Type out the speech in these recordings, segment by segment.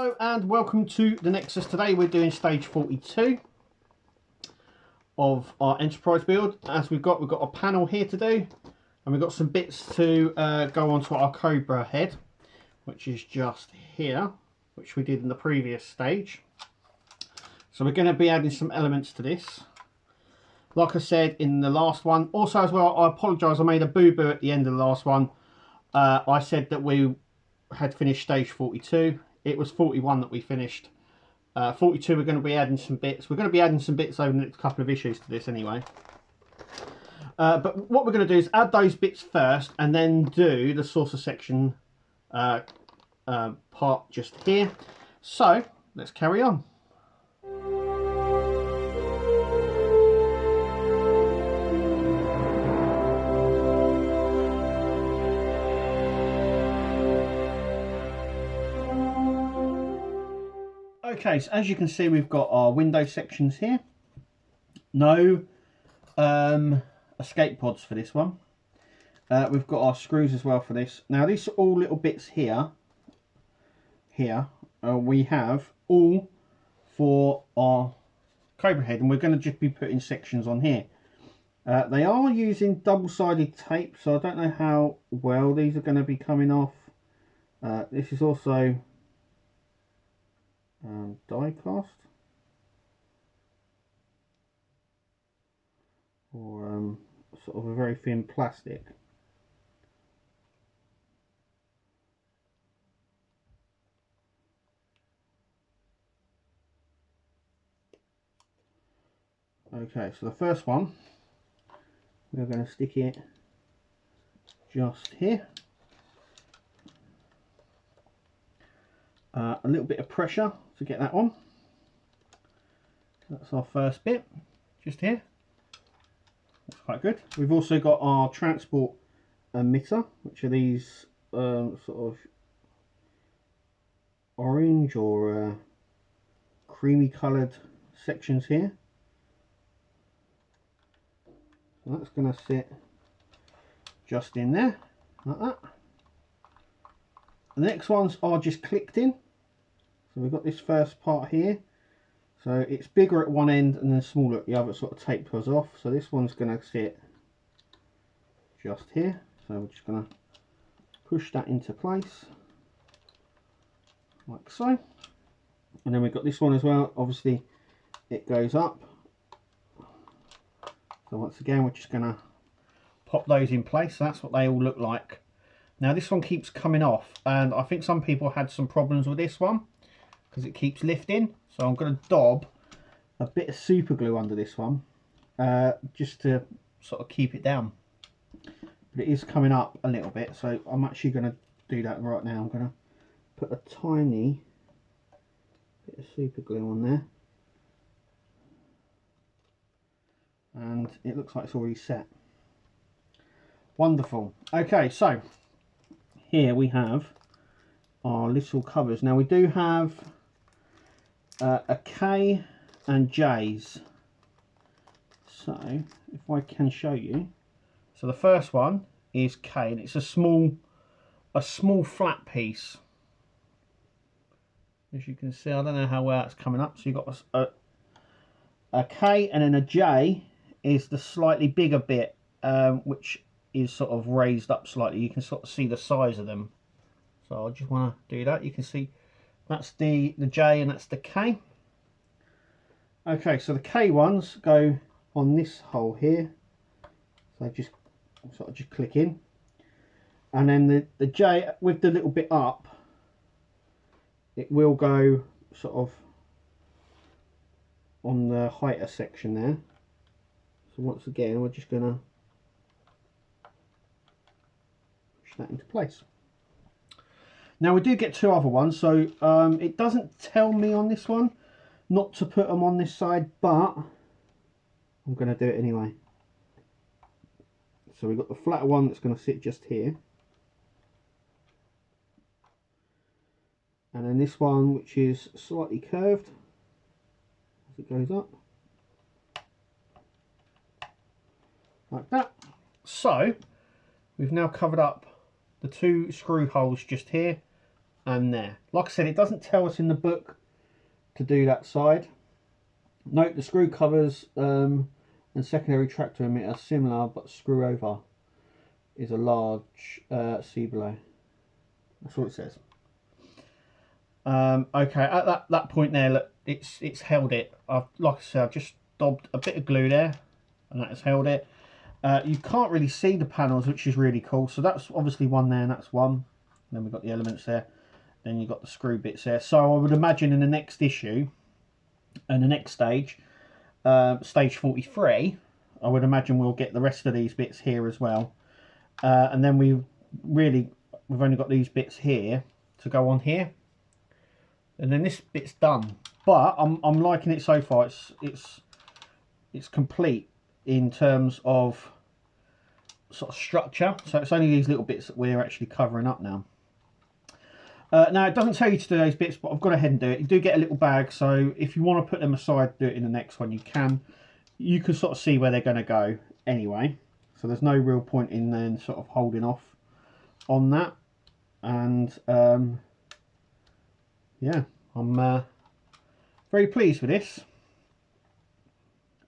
Hello and welcome to the Nexus. Today we're doing stage 42 of our Enterprise build. As we've got a panel here to do, and we've got some bits to go onto our Cobra head, which is just here, which we did in the previous stage. So we're going to be adding some elements to this, like I said in the last one. Also as well, I apologise, I made a boo-boo at the end of the last one. I said that we had finished stage 42. It was 41 that we finished. 42 we're going to be adding some bits. We're going to be adding some bits over the next couple of issues to this anyway. But what we're going to do is add those bits first and then do the saucer section part just here. So let's carry on. Okay, so as you can see, we've got our window sections here. No escape pods for this one. We've got our screws as well for this. Now these are all little bits here. We have all for our Cobra head, and we're going to just be putting sections on here. They are using double-sided tape, so I don't know how well these are going to be coming off. This is also die cast or sort of a very thin plastic. Okay, so the first one we're going to stick it just here. A little bit of pressure to get that on. That's our first bit, just here. That's quite good. We've also got our transport emitter, which are these sort of orange or creamy coloured sections here. So that's going to sit just in there, like that. The next ones are just clicked in. So we've got this first part here. So it's bigger at one end and then smaller at the other, sort of tape goes off. So this one's going to sit just here. So we're just going to push that into place, like so. And then we've got this one as well. Obviously it goes up. So once again, we're just going to pop those in place. So that's what they all look like. Now this one keeps coming off, and I think some people had some problems with this one because it keeps lifting. So I'm going to daub a bit of super glue under this one just to sort of keep it down. But it is coming up a little bit, so I'm actually going to do that right now. I'm going to put a tiny bit of super glue on there, and it looks like it's already set. Wonderful. Okay, so here we have our little covers. Now we do have a K and J's. So if I can show you, so the first one is K, and it's a small flat piece. As you can see, I don't know how well it's coming up. So you've got a K, and then a J is the slightly bigger bit, which is sort of raised up slightly. You can sort of see the size of them. So I just want to do that. You can see that's the J and that's the K. Okay, so the K ones go on this hole here. So just sort of just click in. And then the J with the little bit up, it will go sort of on the heighter section there. So once again, we're just going to push that into place. Now we do get two other ones, so it doesn't tell me on this one not to put them on this side, but I'm going to do it anyway. So we've got the flatter one that's going to sit just here, and then this one which is slightly curved as it goes up, like that. So we've now covered up the two screw holes just here and there. Like I said, it doesn't tell us in the book to do that side. Note the screw covers and secondary tractor emitter are similar, but screw over is a large C below. That's what it says. Okay, at that point there, look, it's held it. Like I said, I've just daubed a bit of glue there, and that has held it. You can't really see the panels, which is really cool. So that's obviously one there, and that's one. And then we've got the elements there. Then you've got the screw bits there. So I would imagine in the next issue, and the next stage, stage 43, I would imagine we'll get the rest of these bits here as well. And then we've only got these bits here to go on here. And then this bit's done. But I'm liking it so far. It's complete in terms of sort of structure. So it's only these little bits that we're actually covering up now. Now it doesn't tell you to do those bits, but I've gone ahead and do it. You do get a little bag, so if you want to put them aside, do it in the next one, you can. You can sort of see where they're going to go anyway. So there's no real point in then sort of holding off on that. And yeah, I'm very pleased with this.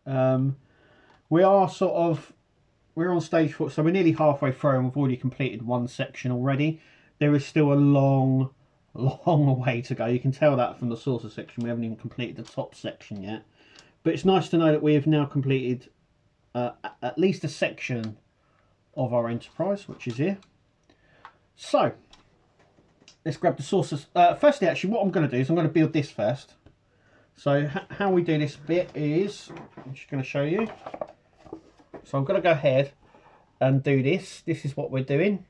We're on stage 4, so we're nearly halfway through, and we've already completed one section already. There is still a long way to go. You can tell that from the saucer section. We haven't even completed the top section yet. But it's nice to know that we have now completed at least a section of our Enterprise, which is here. So let's grab the saucers. Firstly, actually, what I'm going to do is I'm going to build this first. So how we do this bit is, I'm just going to show you. So I'm going to go ahead and do this. This is what we're doing.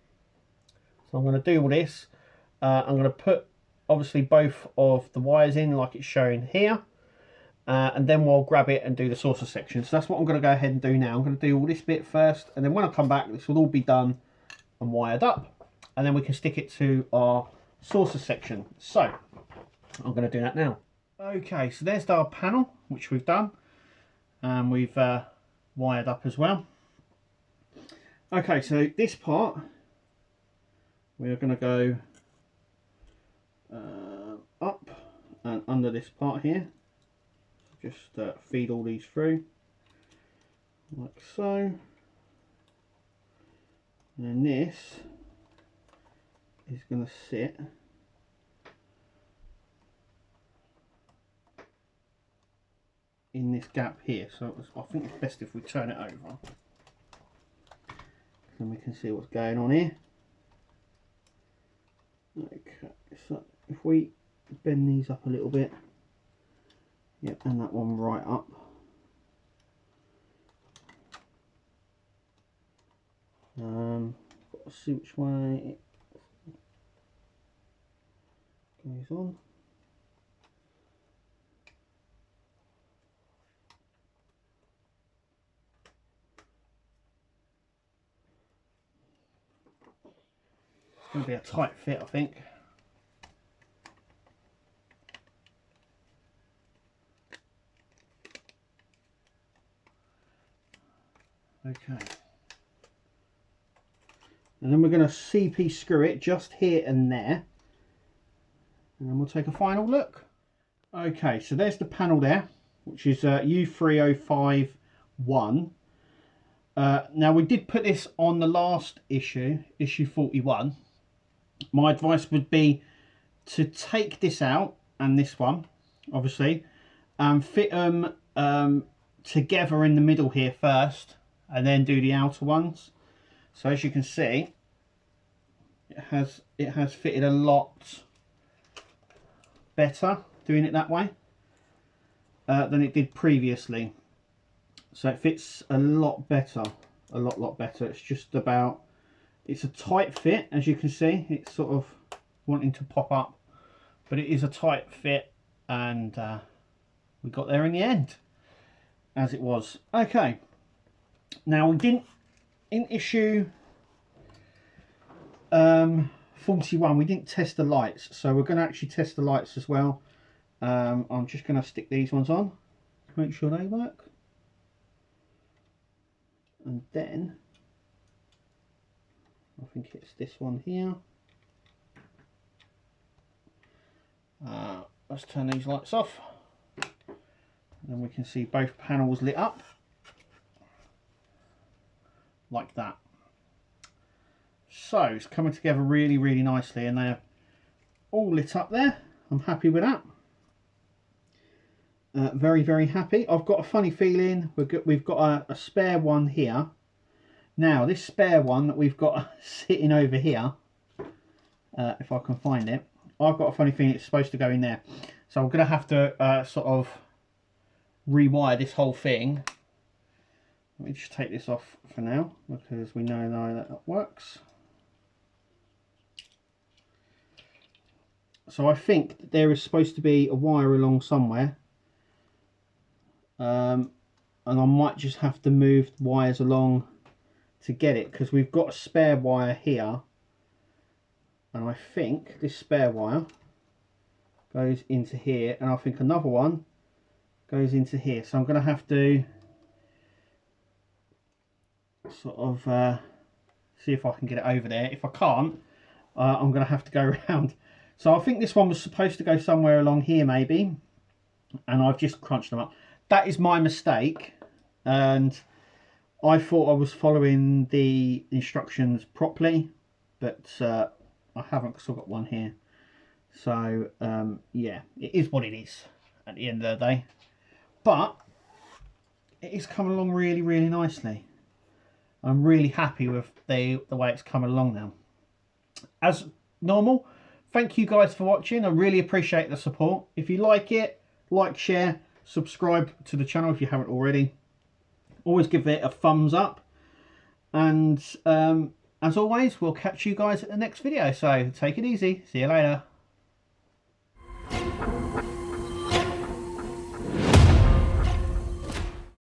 So I'm going to do all this. I'm going to put obviously both of the wires in like it's showing here. And then we'll grab it and do the saucer section. So that's what I'm going to go ahead and do now. I'm going to do all this bit first. And then when I come back, this will all be done and wired up. And then we can stick it to our saucer section. So I'm going to do that now. Okay, so there's our panel, which we've done. And we've wired up as well. Okay, so this part, we're going to go up and under this part here. Just feed all these through like so, and this is going to sit in this gap here. So I think it's best if we turn it over, then we can see what's going on here. Okay, so if we bend these up a little bit, yep, and that one right up. Got to see which way it goes on. It's going to be a tight fit, I think. Okay. And then we're going to CP screw it just here and there. And then we'll take a final look. Okay, so there's the panel there, which is U3051. Now we did put this on the last issue, issue 41. My advice would be to take this out, and this one, obviously, and fit them together in the middle here first, and then do the outer ones. So as you can see, it has fitted a lot better doing it that way than it did previously. So it fits a lot better, a lot better. It's just about, it's a tight fit, as you can see. It's sort of wanting to pop up, but it is a tight fit, and we got there in the end, as it was. Okay, now we didn't, in issue 41, we didn't test the lights, so we're going to actually test the lights as well. I'm just going to stick these ones on to make sure they work, and then I think it's this one here. Let's turn these lights off. Then we can see both panels lit up like that. So it's coming together really, really nicely, and they're all lit up there. I'm happy with that. Very, very happy. I've got a funny feeling we've got a spare one here. Now this spare one that we've got sitting over here, if I can find it, I've got a funny feeling it's supposed to go in there. So I'm going to have to sort of rewire this whole thing. Let me just take this off for now, because we know now that works. So I think that there is supposed to be a wire along somewhere, and I might just have to move wires along to get it, because we've got a spare wire here, and I think this spare wire goes into here, and I think another one goes into here. So I'm going to have to sort of see if I can get it over there. If I can't, I'm going to have to go around. So I think this one was supposed to go somewhere along here maybe, and I've just crunched them up. That is my mistake, and I thought I was following the instructions properly, but I haven't, because I've got one here. So yeah, it is what it is at the end of the day, but it is coming along really, really nicely. I'm really happy with the way it's coming along now. As normal, thank you guys for watching. I really appreciate the support. If you like it, like, share, subscribe to the channel if you haven't already. Always give it a thumbs up, and as always, we'll catch you guys at the next video. So take it easy. See you later.